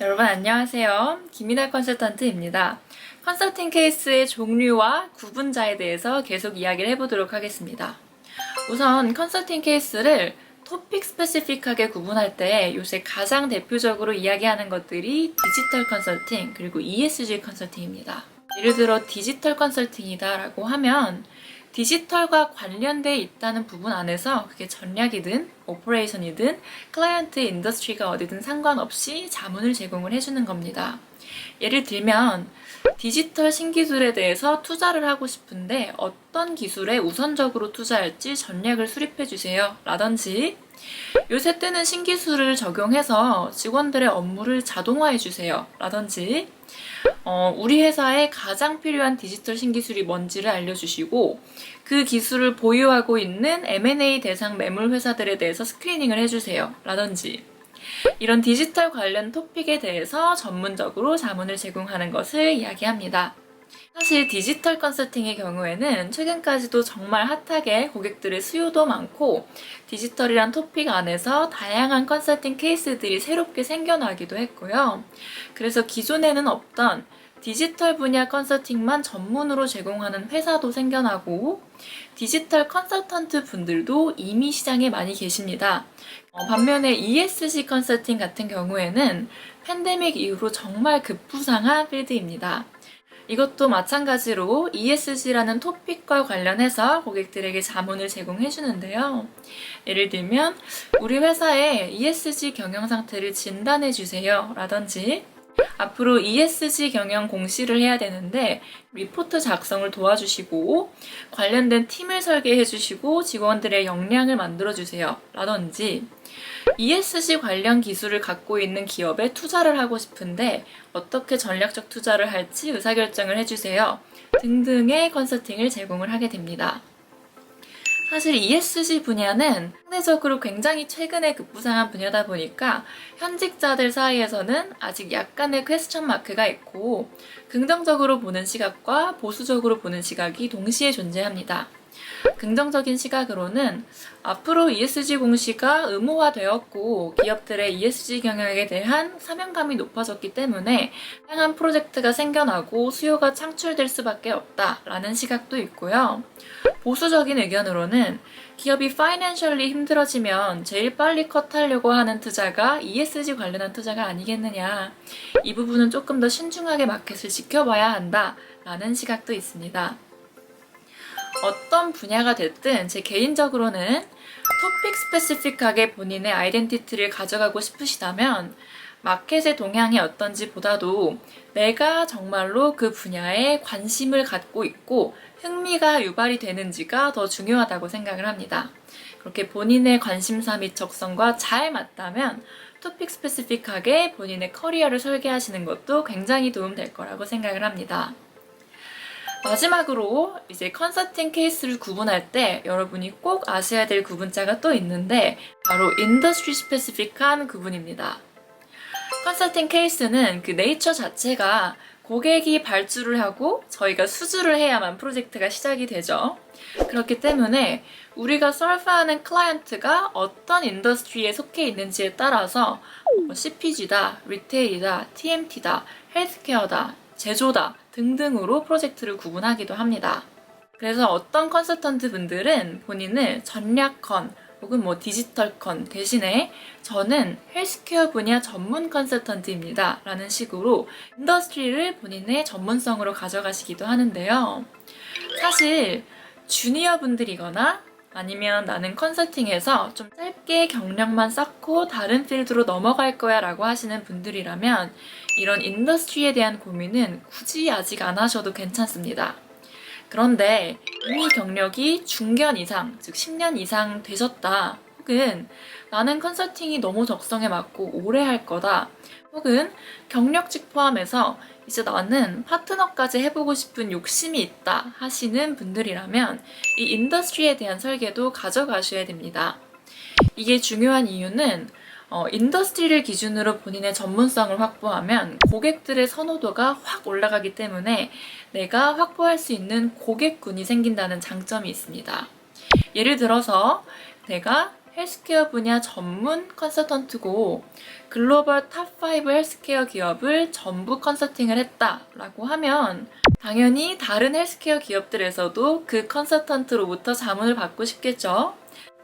여러분 안녕하세요. 김이나 컨설턴트입니다. 컨설팅 케이스의 종류와 구분자에 대해서 계속 이야기를 해보도록 하겠습니다. 우선 컨설팅 케이스를 토픽 스페시픽하게 구분할 때 요새 가장 대표적으로 이야기하는 것들이 디지털 컨설팅 그리고 ESG 컨설팅입니다. 예를 들어 디지털 컨설팅이다 라고 하면 디지털과 관련돼 있다는 부분 안에서 그게 전략이든 오퍼레이션이든 클라이언트 인더스트리가 어디든 상관없이 자문을 제공을 해주는 겁니다. 예를 들면 디지털 신기술에 대해서 투자를 하고 싶은데 어떤 기술에 우선적으로 투자할지 전략을 수립해 주세요 라든지 요새 뜨는 신기술을 적용해서 직원들의 업무를 자동화해 주세요 라든지 우리 회사에 가장 필요한 디지털 신기술이 뭔지를 알려주시고 그 기술을 보유하고 있는 M&A 대상 매물 회사들에 대해서 스크리닝을 해주세요 라든지 이런 디지털 관련 토픽에 대해서 전문적으로 자문을 제공하는 것을 이야기합니다. 사실 디지털 컨설팅의 경우에는 최근까지도 정말 핫하게 고객들의 수요도 많고 디지털이란 토픽 안에서 다양한 컨설팅 케이스들이 새롭게 생겨나기도 했고요. 그래서 기존에는 없던 디지털 분야 컨설팅만 전문으로 제공하는 회사도 생겨나고 디지털 컨설턴트 분들도 이미 시장에 많이 계십니다. 반면에 ESG 컨설팅 같은 경우에는 팬데믹 이후로 정말 급부상한 필드입니다. 이것도 마찬가지로 ESG라는 토픽과 관련해서 고객들에게 자문을 제공해 주는데요. 예를 들면 우리 회사의 ESG 경영 상태를 진단해 주세요 라든지 앞으로 ESG 경영 공시를 해야 되는데 리포트 작성을 도와주시고 관련된 팀을 설계해 주시고 직원들의 역량을 만들어 주세요 라든지 ESG 관련 기술을 갖고 있는 기업에 투자를 하고 싶은데 어떻게 전략적 투자를 할지 의사결정을 해주세요 등등의 컨설팅을 제공을 하게 됩니다. 사실 ESG 분야는 상대적으로 굉장히 최근에 급부상한 분야다 보니까 현직자들 사이에서는 아직 약간의 퀘스천 마크가 있고 긍정적으로 보는 시각과 보수적으로 보는 시각이 동시에 존재합니다. 긍정적인 시각으로는 앞으로 ESG 공시가 의무화되었고 기업들의 ESG 경영에 대한 사명감이 높아졌기 때문에 다양한 프로젝트가 생겨나고 수요가 창출될 수밖에 없다라는 시각도 있고요. 보수적인 의견으로는 기업이 파이낸셜리 힘들어지면 제일 빨리 컷하려고 하는 투자가 ESG 관련한 투자가 아니겠느냐. 이 부분은 조금 더 신중하게 마켓을 지켜봐야 한다라는 시각도 있습니다. 어떤 분야가 됐든 제 개인적으로는 토픽 스페시픽하게 본인의 아이덴티티를 가져가고 싶으시다면 마켓의 동향이 어떤지 보다도 내가 정말로 그 분야에 관심을 갖고 있고 흥미가 유발이 되는지가 더 중요하다고 생각을 합니다. 그렇게 본인의 관심사 및 적성과 잘 맞다면 토픽 스페시픽하게 본인의 커리어를 설계하시는 것도 굉장히 도움될 거라고 생각을 합니다. 마지막으로 이제 컨설팅 케이스를 구분할 때 여러분이 꼭 아셔야 될 구분자가 또 있는데 바로 인더스트리 스페시픽한 구분입니다. 컨설팅 케이스는 그 네이처 자체가 고객이 발주를 하고 저희가 수주를 해야만 프로젝트가 시작이 되죠. 그렇기 때문에 우리가 서브하는 클라이언트가 어떤 인더스트리에 속해 있는지에 따라서 CPG다, 리테일이다, TMT다, 헬스케어다, 제조다 등등으로 프로젝트를 구분하기도 합니다. 그래서 어떤 컨설턴트 분들은 본인을 전략컨 혹은 디지털컨 대신에 저는 헬스케어 분야 전문 컨설턴트입니다 라는 식으로 인더스트리를 본인의 전문성으로 가져가시기도 하는데요. 사실 주니어 분들이거나 아니면 나는 컨설팅에서 좀 짧게 경력만 쌓고 다른 필드로 넘어갈 거야 라고 하시는 분들이라면 이런 인더스트리에 대한 고민은 굳이 아직 안 하셔도 괜찮습니다. 그런데 이미 경력이 중견 이상, 즉 10년 이상 되셨다. 혹은 나는 컨설팅이 너무 적성에 맞고 오래 할 거다. 혹은 경력직 포함해서 이제 나는 파트너까지 해보고 싶은 욕심이 있다 하시는 분들이라면 이 인더스트리에 대한 설계도 가져가셔야 됩니다. 이게 중요한 이유는 인더스트리를 기준으로 본인의 전문성을 확보하면 고객들의 선호도가 확 올라가기 때문에 내가 확보할 수 있는 고객군이 생긴다는 장점이 있습니다. 예를 들어서 내가 헬스케어 분야 전문 컨설턴트고 글로벌 탑5 헬스케어 기업을 전부 컨설팅을 했다라고 하면 당연히 다른 헬스케어 기업들에서도 그 컨설턴트로부터 자문을 받고 싶겠죠.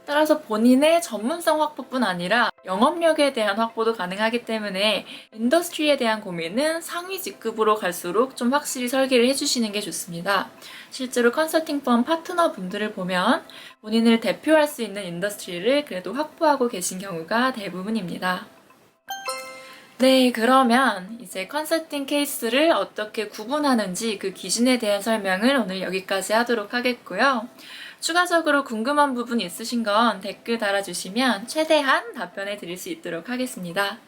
따라서 본인의 전문성 확보뿐 아니라 영업력에 대한 확보도 가능하기 때문에 인더스트리에 대한 고민은 상위 직급으로 갈수록 좀 확실히 설계를 해주시는 게 좋습니다. 실제로 컨설팅 펌 파트너 분들을 보면 본인을 대표할 수 있는 인더스트리를 그래도 확보하고 계신 경우가 대부분입니다. 네, 그러면 이제 컨설팅 케이스를 어떻게 구분하는지 그 기준에 대한 설명을 오늘 여기까지 하도록 하겠고요. 추가적으로 궁금한 부분 있으신 건 댓글 달아주시면 최대한 답변해 드릴 수 있도록 하겠습니다.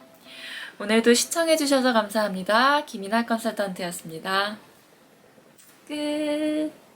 오늘도 시청해주셔서 감사합니다. 김이나 컨설턴트였습니다. 끝.